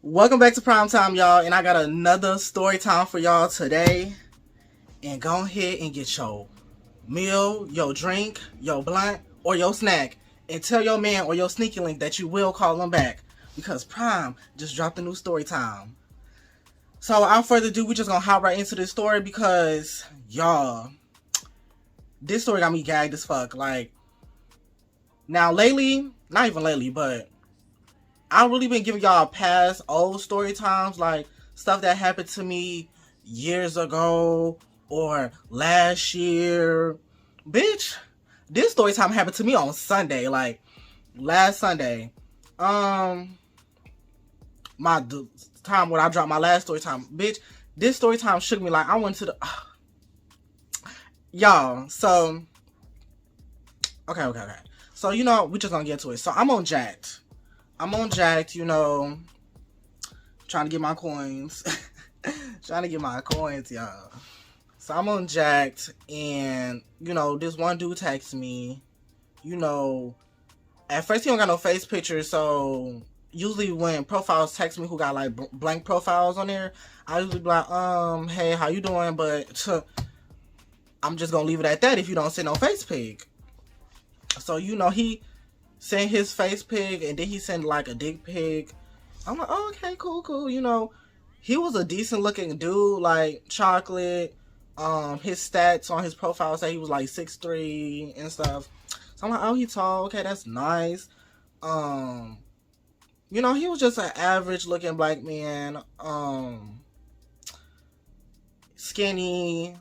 Welcome back to Prime Time, y'all, and I got another story time for y'all today. And go ahead and get your meal, your drink, your blunt, or your snack, and tell your man or your sneaky link that you will call him back because Prime just dropped a new story time. So without further ado, we just gonna hop right into this story because y'all, this story got me gagged as fuck. Like, now lately, not even lately, but I've really been giving y'all past old story times, like stuff that happened to me years ago or last year. Bitch, this story time happened to me on Sunday, like last Sunday. My time when I dropped my last story time, bitch. This story time shook me like I went to the y'all. So okay. So we just gonna get to it. So I'm on Jacked, trying to get my coins. Trying to get my coins, y'all. So I'm on Jacked, and, this one dude texts me. At first he don't got no face picture, so usually when profiles text me who got, like, blank profiles on there, I usually be like, hey, how you doing? But I'm just gonna leave it at that if you don't send no face pic. So, he sent his face pic, and then he sent like a dick pic. I'm like, oh, okay, cool. He was a decent looking dude, like chocolate. His stats on his profile say he was like 6'3" and stuff. So I'm like, oh, he tall. Okay, that's nice. He was just an average looking black man. Skinny.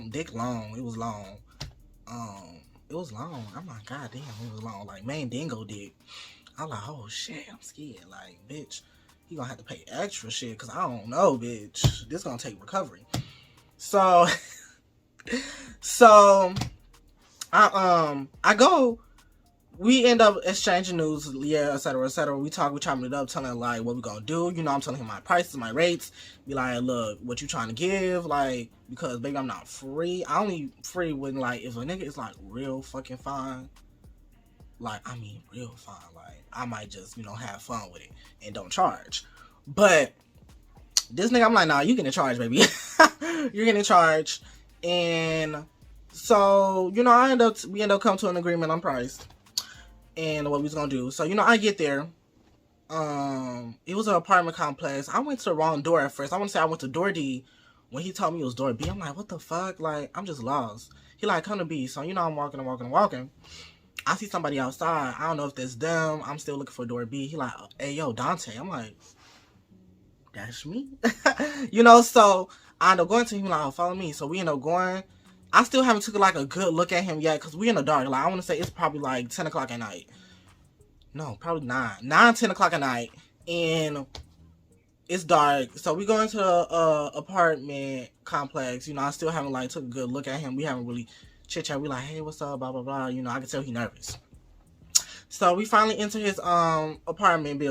Dick long. It was long. It was long. I'm like, god damn, it was long. Like, man, dingo dick. I'm like, oh shit, I'm scared. Like, bitch, he gonna have to pay extra shit, because I don't know, bitch. This gonna take recovery. So, we end up exchanging news, yeah, etc. We chopping it up, telling like what we gonna do. I'm telling him my prices, my rates. Be like, look, what you trying to give? Like, because baby, I'm not free. I only free when like if a nigga is like real fucking fine. Like, I mean, real fine. Like, I might just have fun with it and don't charge. But this nigga, I'm like, nah, you getting charged, baby. You're getting charged. And so we end up coming to an agreement on price and what we was gonna do. So, I get there. It was an apartment complex. I went to the wrong door at first. I want to say I went to door D when he told me it was door B. I'm like, what the fuck? Like, I'm just lost. He like, come to B. So, I'm walking. I see somebody outside. I don't know if that's them. I'm still looking for door B. He like, hey, yo, Dante. I'm like, that's me? So I end up going to him, like, oh, follow me. So we end up going. I still haven't took like a good look at him yet because we in the dark. Like, I want to say it's probably like 10 o'clock at night. No, probably 10 o'clock at night. And it's dark. So we go into the apartment complex. I still haven't like took a good look at him. We haven't really chit chat. We like, hey, what's up? Blah blah blah. I can tell he nervous. So we finally enter his apartment,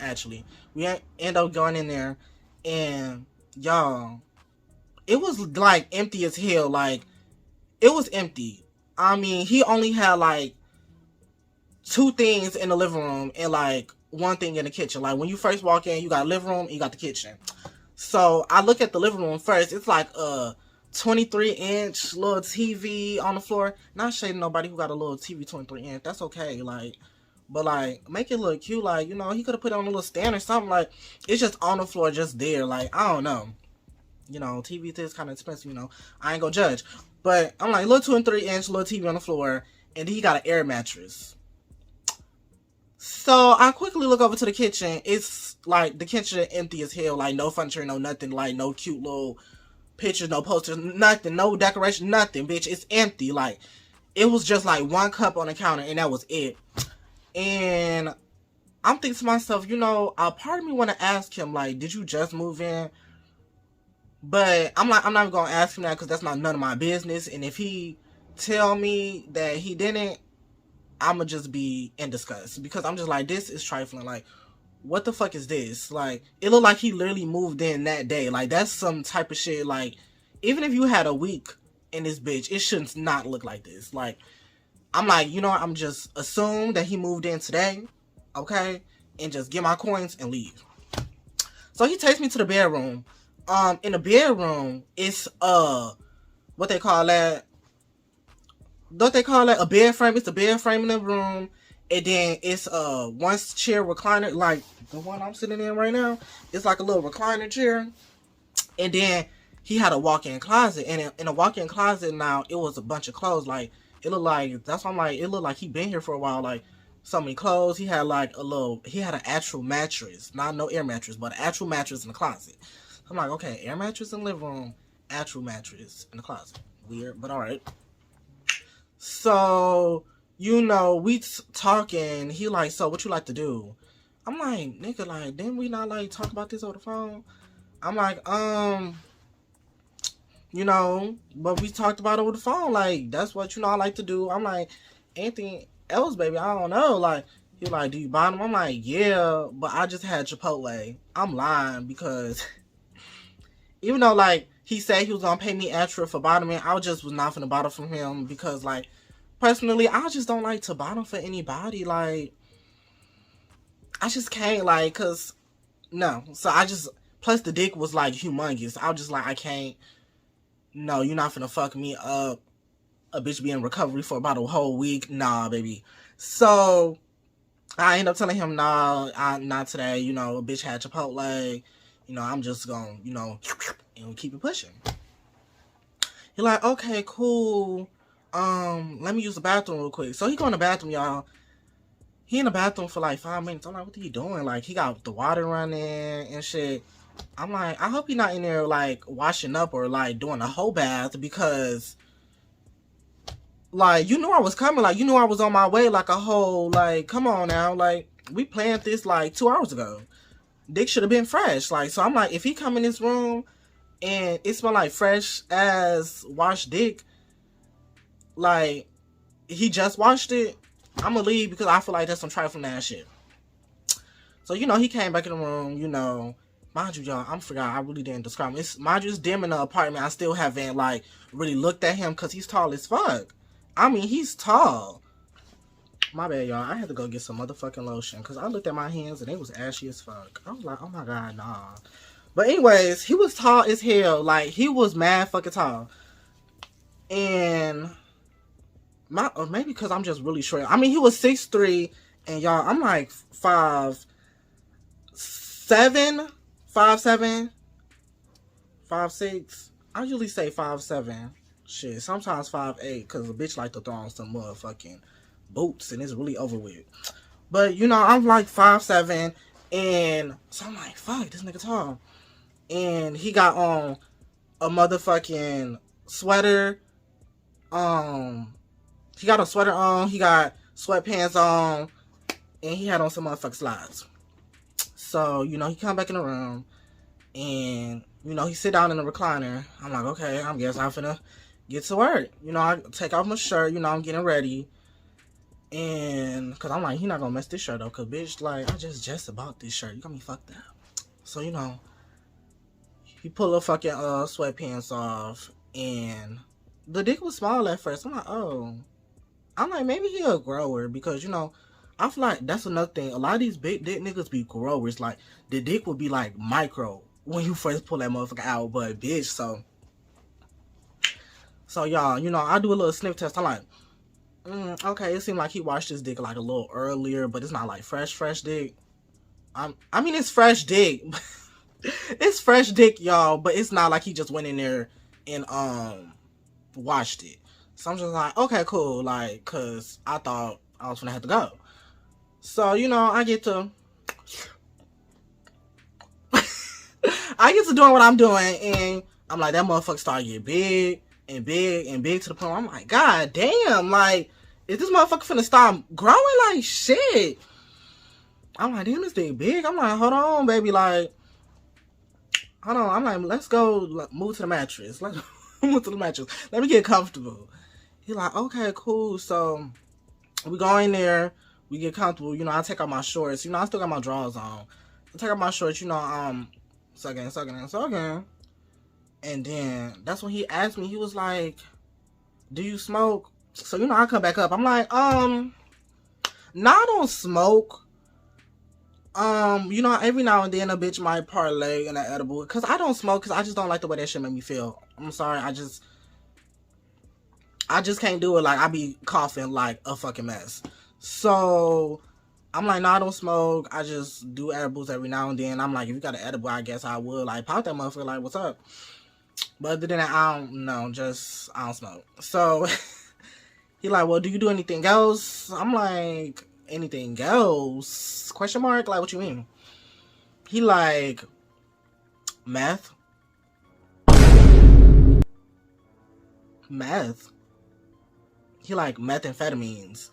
actually. We end up going in there, and y'all, it was like empty as hell. Like, it was empty. I mean, he only had like 2 things in the living room and like 1 thing in the kitchen. Like, when you first walk in, you got a living room and you got the kitchen. So I look at the living room first. It's like a 23-inch little TV on the floor. Not shading nobody who got a little TV 23-inch. That's okay. Like, but like, make it look cute. Like, he could have put it on a little stand or something. Like, it's just on the floor, just there. Like, I don't know. TV is kind of expensive. I ain't gonna judge. But I'm like, little 2 and 3-inch little TV on the floor, and then he got an air mattress. So I quickly look over to the kitchen. It's like the kitchen empty as hell. Like, no furniture, no nothing. Like, no cute little pictures, no posters, nothing, no decoration, nothing, bitch. It's empty. Like, it was just like 1 cup on the counter, and that was it. And I'm thinking to myself, a part of me want to ask him, like, did you just move in? But I'm like, I'm not gonna ask him that because that's not none of my business. And if he tell me that he didn't, I'ma just be in disgust, because I'm just like, this is trifling. Like, what the fuck is this? Like, it looked like he literally moved in that day. Like, that's some type of shit. Like, even if you had a week in this bitch, it shouldn't not look like this. Like, I'm like, I'm just assume that he moved in today, okay? and just get my coins and leave. So he takes me to the bedroom. In the bedroom, it's what they call that? Don't they call that a bed frame? It's a bed frame in the room, and then it's one chair recliner, like the one I'm sitting in right now. It's like a little recliner chair, and then he had a walk-in closet, and in a walk-in closet now it was a bunch of clothes. Like it looked like, that's why I'm like, it looked like he been here for a while. Like so many clothes. He had like he had an actual mattress, not no air mattress, but an actual mattress in the closet. I'm like, okay, air mattress in the living room, actual mattress in the closet. Weird, but all right. So, you know, we talking. He like, so what you like to do? I'm like, nigga, like, didn't we not like talk about this over the phone? I'm like, you know, but we talked about it over the phone. Like, that's what, you know, I like to do. I'm like, anything else, baby? I don't know. Like, he like, do you bottom? I'm like, yeah, but I just had Chipotle. I'm lying because even though, like, he said he was going to pay me extra for bottoming, I just was not finna bottom from him because, like, personally, I just don't like to bottom for anybody. Like, I just can't, like, because, no. So I just, plus the dick was, like, humongous. I was just like, I can't, no, you're not finna fuck me up. A bitch be in recovery for about a whole week. Nah, baby. So I end up telling him, nah, not today. You know, a bitch had Chipotle. You know, I'm just gonna, you know, and keep it pushing. You're like, okay, cool. Let me use the bathroom real quick. So he go in the bathroom, y'all. He in the bathroom for like 5 minutes. I'm like, what are you doing? Like, he got the water running and shit. I'm like, I hope he's not in there like washing up or like doing a whole bath, because like, you knew I was coming. Like, you knew I was on my way. Like a whole, like, come on now. Like, we planned this like 2 hours ago. Dick should have been fresh. Like, so I'm like, if he come in this room and it smell like fresh as washed dick, like he just washed it, I'm gonna leave because I feel like that's some trifling ass shit. So, you know, he came back in the room, you know, mind you, y'all, I forgot, I really didn't describe him. It's, mind you, it's dim in the apartment. I still haven't like really looked at him because he's tall as fuck. I mean, he's tall. My bad, y'all. I had to go get some motherfucking lotion because I looked at my hands and they was ashy as fuck. I was like, oh my god, nah. But anyways, he was tall as hell. Like, he was mad fucking tall. And or maybe because I'm just really short. I mean, he was 6'3", and y'all, I'm like 5'7", 5'7", 5'6". I usually say 5'7". Shit, sometimes 5'8", because a bitch like to throw on some motherfucking boots, and it's really over with. But, you know, I'm like 5'7", and so I'm like, fuck, this nigga tall. And he got on a motherfucking sweater. He got a sweater on, he got sweatpants on, and he had on some motherfucking slides. So, you know, he come back in the room, and, you know, he sit down in the recliner. I'm like, okay, I guess I'm finna get to work. You know, I take off my shirt, you know, I'm getting ready. And, because I'm like, he not gonna mess this shirt up, because, bitch, like, I just about this shirt. You got me fucked up. So, you know, he pulled the fucking sweatpants off, and the dick was small at first. I'm like, oh. I'm like, maybe he a grower, because, you know, I feel like that's another thing. A lot of these big dick niggas be growers. Like, the dick would be, like, micro when you first pull that motherfucker out, but, bitch, so y'all, you know, I do a little sniff test. I'm like, okay, it seemed like he washed his dick, like, a little earlier, but it's not, like, fresh dick. I mean, it's fresh dick. It's fresh dick, y'all, but it's not like he just went in there and, washed it. So I'm just like, okay, cool, like, cause I thought I was gonna have to go. So, you know, I get to doing what I'm doing, and I'm like, that motherfucker started getting big and big and big to the point where I'm like, god damn, like, is this motherfucker finna start growing? Like, shit. I'm like, damn, this thing big. I'm like, hold on, baby, like, hold on. I'm like, let's go move to the mattress. Let's move to the mattress. Let me get comfortable. He's like, okay, cool. So we go in there, we get comfortable. You know, I take out my shorts. You know, I still got my drawers on. I take out my shorts, you know, sucking. And then that's when he asked me, he was like, do you smoke? So, you know, I come back up. I'm like, no, I don't smoke. You know, every now and then a bitch might parlay in an edible. Cause I don't smoke, cause I just don't like the way that shit make me feel. I'm sorry, I just can't do it. Like, I be coughing like a fucking mess. So I'm like, no, I don't smoke. I just do edibles every now and then. I'm like, if you got an edible, I guess I would like pop that motherfucker. Like, what's up? But other than that, I don't know. Just I don't smoke. So he like, well, do you do anything else? I'm like, anything else? Question mark? Like, what you mean? He like, meth. Meth. He like methamphetamines.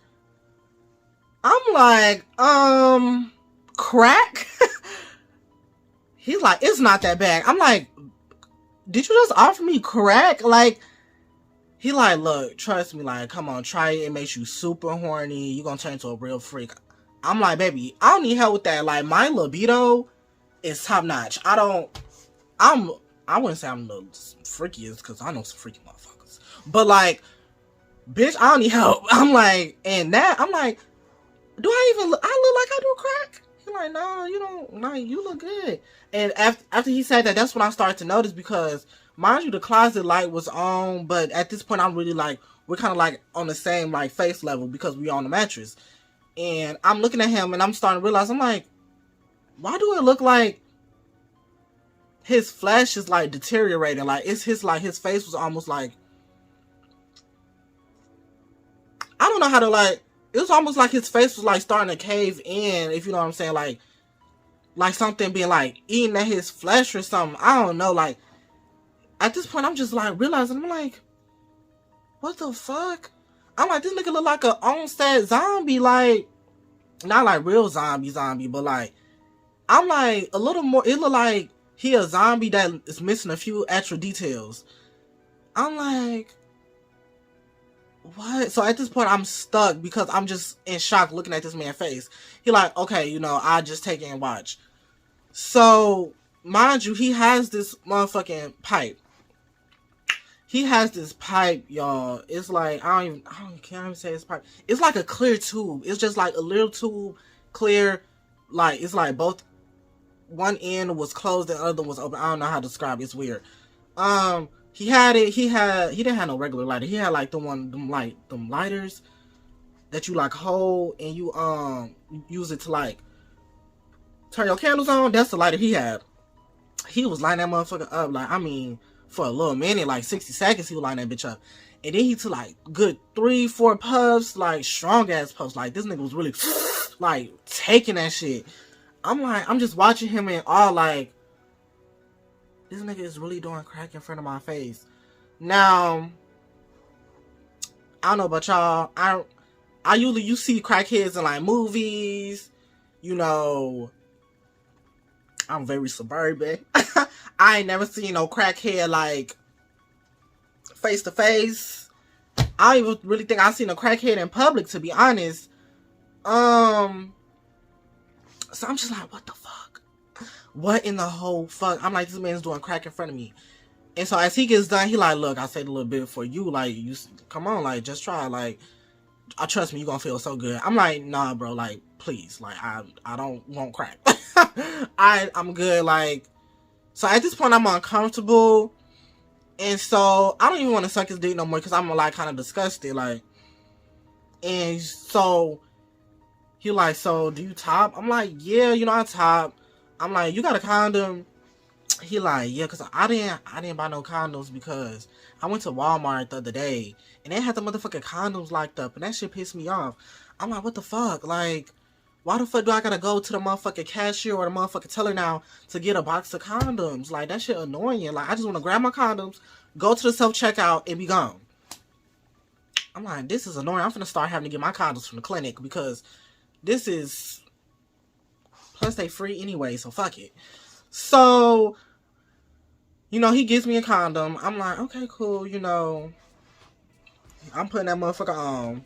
I'm like, crack? He's like, it's not that bad. I'm like, did you just offer me crack? Like, he like, look, trust me, like, come on, try it. It makes you super horny. You're gonna turn into a real freak. I'm like, baby, I don't need help with that. Like, my libido is top notch. I wouldn't say I'm the freakiest, because I know some freaky motherfuckers. But like, bitch, I don't need help. I'm like, and that, I'm like, do I look like I do crack? He's like, no, you don't. Like, you look good. And after he said that, that's when I started to notice, because mind you, the closet light was on, but at this point, I'm really like, we're kind of like on the same like face level, because we're on the mattress. And I'm looking at him, and I'm starting to realize, I'm like, why do it look like his flesh is like deteriorating? Like, it's his face was almost like, I don't know how to like. It was almost like his face was like starting to cave in, if you know what I'm saying. Like something being like eating at his flesh or something. I don't know. Like, at this point, I'm just like realizing, I'm like, what the fuck? I'm like, this nigga look like a on-set zombie. Like, not like real zombie, but like, I'm like a little more. It look like he a zombie that is missing a few extra details. I'm like, what? So at this point, I'm stuck, because I'm just in shock looking at this man's face. He like, okay, you know, I just take it and watch. So, mind you, he has this motherfucking pipe. He has this pipe, y'all. It's like, can't even say it's pipe. It's like a clear tube. It's just like a little tube, clear. Like, it's like both, one end was closed, the other was open. I don't know how to describe it. It's weird. He didn't have no regular lighter. He had like them lighters that you like hold, and you use it to like turn your candles on. That's the lighter he had. He was lighting that motherfucker up, like, I mean, for a little minute, like 60 seconds, he was lighting that bitch up. And then he took like good 3-4 puffs, like strong ass puffs. Like, this nigga was really like taking that shit. I'm like, I'm just watching him in awe, like, this nigga is really doing crack in front of my face. Now, I don't know about y'all. I usually, you see crackheads in like movies. You know, I'm very suburban. I ain't never seen no crackhead like face to face. I don't even really think I've seen a crackhead in public, to be honest. So I'm just like, what the fuck? What in the whole fuck? I'm like, this man's doing crack in front of me. And so as he gets done, he like, look, I saved a little bit for you. Like, you come on, like, just try. Like, I trust me, you gonna feel so good. I'm like, nah, bro, like, please, like, I don't want crack. I'm good. Like, so at this point, I'm uncomfortable, and so I don't even want to suck his dick no more, because I'm like kind of disgusted. Like, and so he like, so do you top? I'm like, yeah, you know, I top. I'm like, you got a condom? He like, yeah, because I didn't buy no condoms, because I went to Walmart the other day and they had the motherfucking condoms locked up, and that shit pissed me off. I'm like, what the fuck? Like, why the fuck do I gotta go to the motherfucking cashier or the motherfucking teller now to get a box of condoms? Like, that shit annoying. Like, I just want to grab my condoms, go to the self-checkout, and be gone. I'm like, this is annoying. I'm finna start having to get my condoms from the clinic, because this is... Plus, they free anyway, so fuck it. So, you know, he gives me a condom. I'm like, okay, cool, you know. I'm putting that motherfucker on.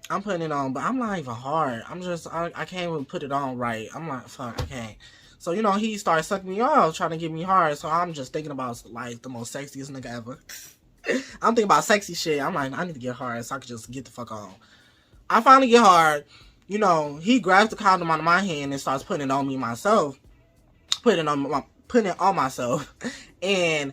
I'm putting it on, but I'm not even hard. I can't even put it on right. I'm like, fuck, I can't. So, you know, he started sucking me off, trying to get me hard. So I'm just thinking about, like, the most sexiest nigga ever. I'm thinking about sexy shit. I'm like, I need to get hard so I can just get the fuck on. I finally get hard. you know, he grabs the condom out of my hand and starts putting it on me myself. Putting it on myself. And,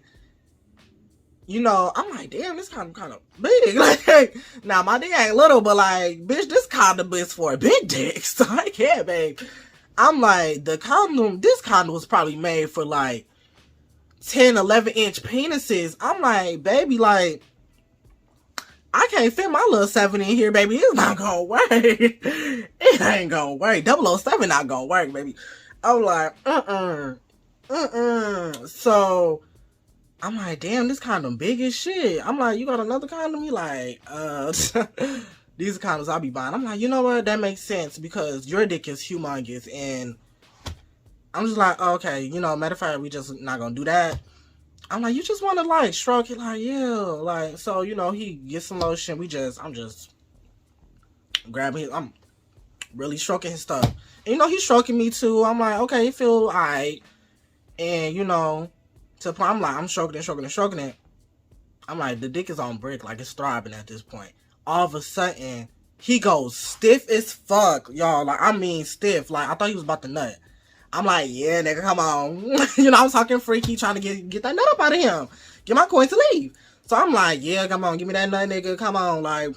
you know, I'm like, damn, this condom kind of big. Like, now my dick ain't little, but like, bitch, this condom is for a big dick. So I can't, babe. I'm like, this condom was probably made for like 10, 11-inch penises. I'm like, baby, like, I can't fit my little 7 in here, baby. It's not gonna work. It ain't gonna work. 007 not gonna work, baby. I'm like, So, I'm like, damn, this condom big as shit. I'm like, you got another condom? You like, these are condoms I'll be buying. I'm like, you know what? That makes sense because your dick is humongous. And I'm just like, okay, you know, matter of fact, we just not gonna do that. I'm like, you just want to like stroke it, like, yeah, like, so, you know, he gets some lotion. I'm just grabbing his, I'm really stroking his stuff. And, you know, he's stroking me too. I'm like, okay, it feel alright. And, you know, to the point, I'm like, I'm stroking it. I'm like, the dick is on brick, like it's throbbing at this point. All of a sudden, he goes stiff as fuck, y'all. Like, I mean stiff. Like, I thought he was about to nut. I'm like, yeah, nigga, come on. You know, I'm talking freaky, trying to get that nut up out of him. Get my coin to leave. So I'm like, yeah, come on, give me that nut, nigga. Come on, like,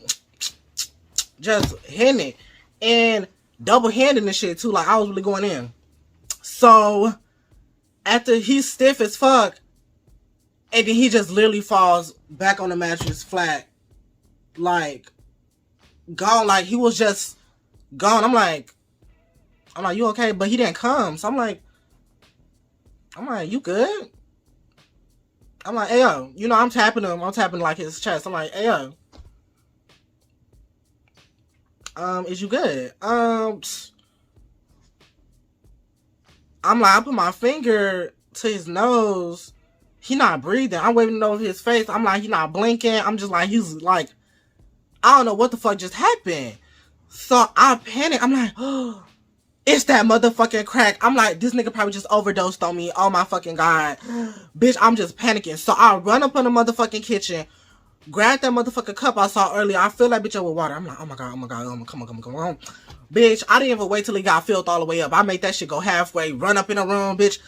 just hitting it. And double-handing this shit, too. Like, I was really going in. So, after he's stiff as fuck, and then he just literally falls back on the mattress flat. Like, gone. Like, he was just gone. I'm like, you okay? But he didn't come. So I'm like, you good? I'm like, hey, yo. You know, I'm tapping him. I'm tapping, like, his chest. I'm like, hey, yo. Is you good? I'm like, I put my finger to his nose. He not breathing. I'm waving over his face. I'm like, he not blinking. I'm just like, he's like, I don't know what the fuck just happened. So I panic. I'm like, oh, it's that motherfucking crack. I'm like, this nigga probably just overdosed on me. Oh my fucking God. Bitch, I'm just panicking. So I run up in the motherfucking kitchen, grab that motherfucking cup I saw earlier. I fill that bitch up with water. I'm like, oh my God. Come on. Bitch, I didn't even wait till it got filled all the way up. I made that shit go halfway, run up in the room, bitch.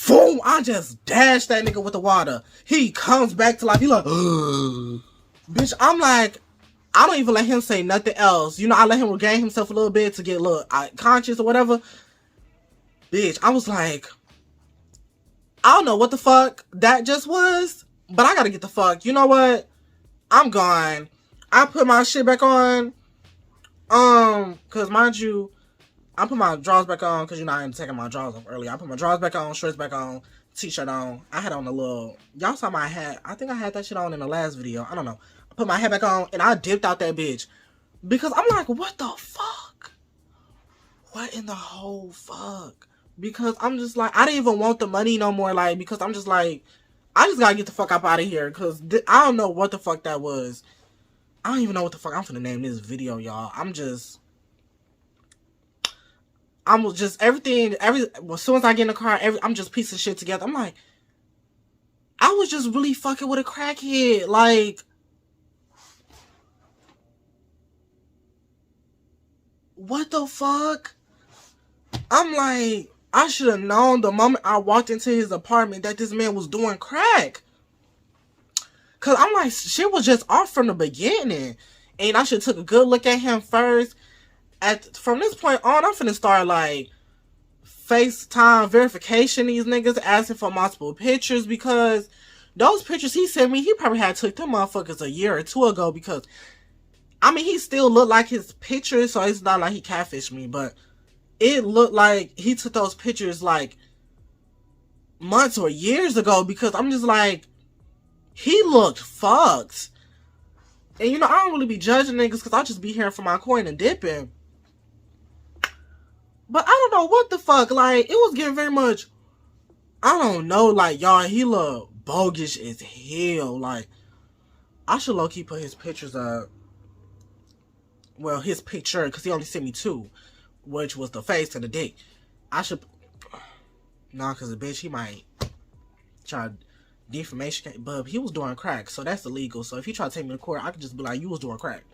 Boom! I just dashed that nigga with the water. He comes back to life. He like, bitch, I'm like, I don't even let him say nothing else. You know, I let him regain himself a little bit to get a little conscious or whatever. Bitch, I was like, I don't know what the fuck that just was, but I gotta get the fuck. You know what? I'm gone. I put my shit back on. Cause mind you, I put my drawers back on, cause you know I ain't taking my drawers off earlier. I put my drawers back on, shorts back on, t-shirt on. I had on a little, y'all saw my hat. I think I had that shit on in the last video. I don't know. I put my hat back on and I dipped out that bitch. Because I'm like, what the fuck? What in the whole fuck? Because I'm just like, I didn't even want the money no more. Like, because I'm just like, I just gotta get the fuck up out of here. Because I don't know what the fuck that was. I don't even know what the fuck I'm finna name this video, y'all. I'm just everything, as soon as I get in the car, I'm just piecing shit together. I'm like, I was just really fucking with a crackhead. Like, what the fuck? I'm like, I should have known the moment I walked into his apartment that this man was doing crack. Cause I'm like, shit was just off from the beginning. And I should have took a good look at him first. From this point on, I'm finna start like FaceTime verification these niggas, asking for multiple pictures, because those pictures he sent me, he probably had took them motherfuckers a year or two ago, because I mean, he still looked like his pictures, so it's not like he catfished me, but it looked like he took those pictures like months or years ago, because I'm just like, he looked fucked. And you know, I don't really be judging niggas, because I'll just be hearing for my coin and dipping. But I don't know what the fuck, like, it was getting very much, I don't know, like, y'all, he looked bogus as hell. Like, I should low-key put his pictures up. Well, his picture, because he only sent me two, which was the face and the dick. I should, nah, because the bitch, he might try defamation, but he was doing crack, so that's illegal. So if he try to take me to court, I could just be like, you was doing crack.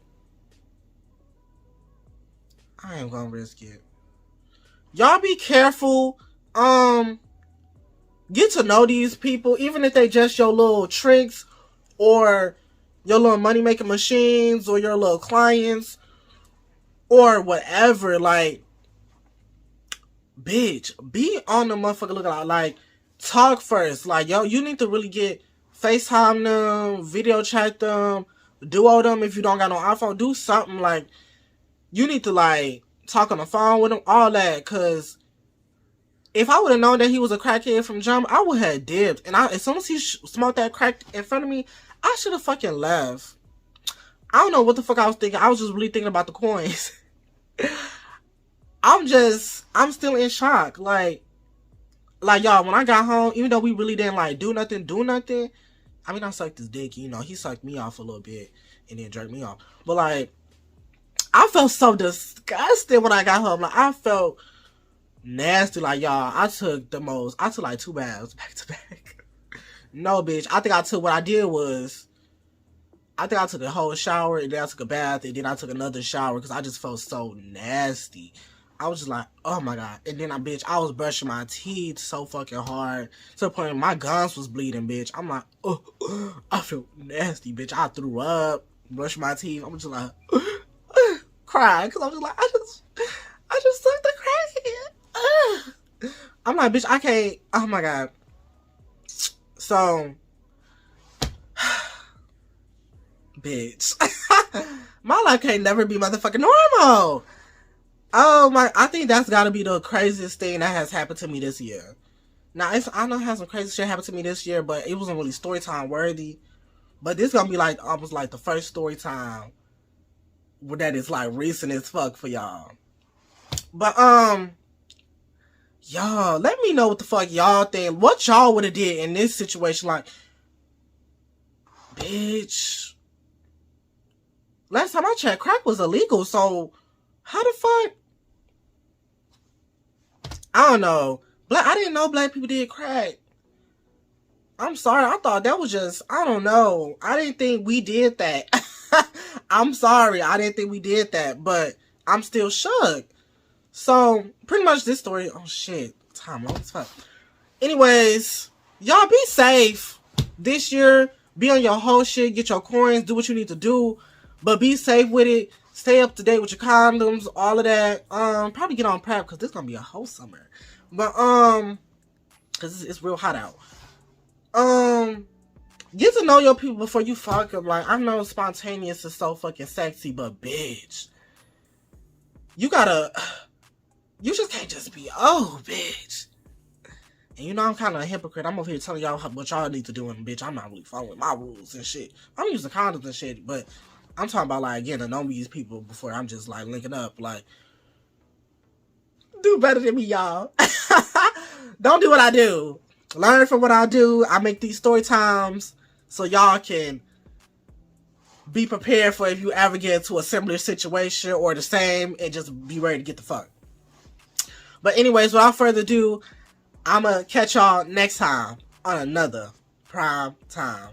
I ain't gonna risk it. Y'all be careful. Get to know these people, even if they just your little tricks or your little money making machines or your little clients or whatever. Like, bitch, be on the motherfucker lookout. Like, talk first. Like, yo, you need to really get FaceTime them, video chat them, duo them if you don't got no iPhone. Do something. Like, you need to, like, talk on the phone with them, all that. Because if I would have known that he was a crackhead from jump, I would have dipped. And as soon as he smoked that crack in front of me, I should have fucking left. I don't know what the fuck I was thinking. I was just really thinking about the coins. I'm still in shock. Like, y'all, when I got home, even though we really didn't, like, do nothing. I mean, I sucked his dick, you know. He sucked me off a little bit and then jerked me off. But, like, I felt so disgusted when I got home. Like, I felt nasty. Like, y'all, I took like 2 baths back to back. No, bitch. I think I took a whole shower, and then I took a bath, and then I took another shower because I just felt so nasty. I was just like, oh my God. And then I was brushing my teeth so fucking hard to the point where my gums was bleeding, bitch. I'm like, oh, I feel nasty, bitch. I threw up, brushed my teeth. I'm just like, crying because I'm just like, I just sucked the crack. I'm like, bitch, I can't. Oh my God. So, bitch, my life can't never be motherfucking normal. Oh my, I think that's gotta be the craziest thing that has happened to me this year. Now, I know I had some crazy shit happen to me this year, but it wasn't really story time worthy. But this gonna be like almost like the first story time that is like recent as fuck for y'all. But y'all, let me know what the fuck y'all think. What y'all would have did in this situation? Like, bitch, last time I checked, crack was illegal. So how the fuck? I don't know. I didn't know black people did crack. I'm sorry. I thought that was just, I don't know. I didn't think we did that. I'm sorry. I didn't think we did that. But I'm still shook. So, pretty much this story. Oh, shit. Time long as fuck. Anyways, y'all be safe this year. Be on your whole shit. Get your coins. Do what you need to do. But be safe with it. Stay up to date with your condoms. All of that. Probably get on PrEP because this is going to be a whole summer. But, because it's real hot out. Get to know your people before you fuck them. Like, I know spontaneous is so fucking sexy, but bitch, you just can't just be, oh, bitch. And you know, I'm kind of a hypocrite. I'm over here telling y'all what y'all need to do, and bitch, I'm not really following my rules and shit. I'm using condoms and shit, but I'm talking about, like, getting to know these people before I'm just, like, linking up. Like, do better than me, y'all. Don't do what I do. Learn from what I do. I make these story times so y'all can be prepared for if you ever get into a similar situation or the same, and just be ready to get the fuck. But anyways, without further ado, I'm going to catch y'all next time on another Prime Time.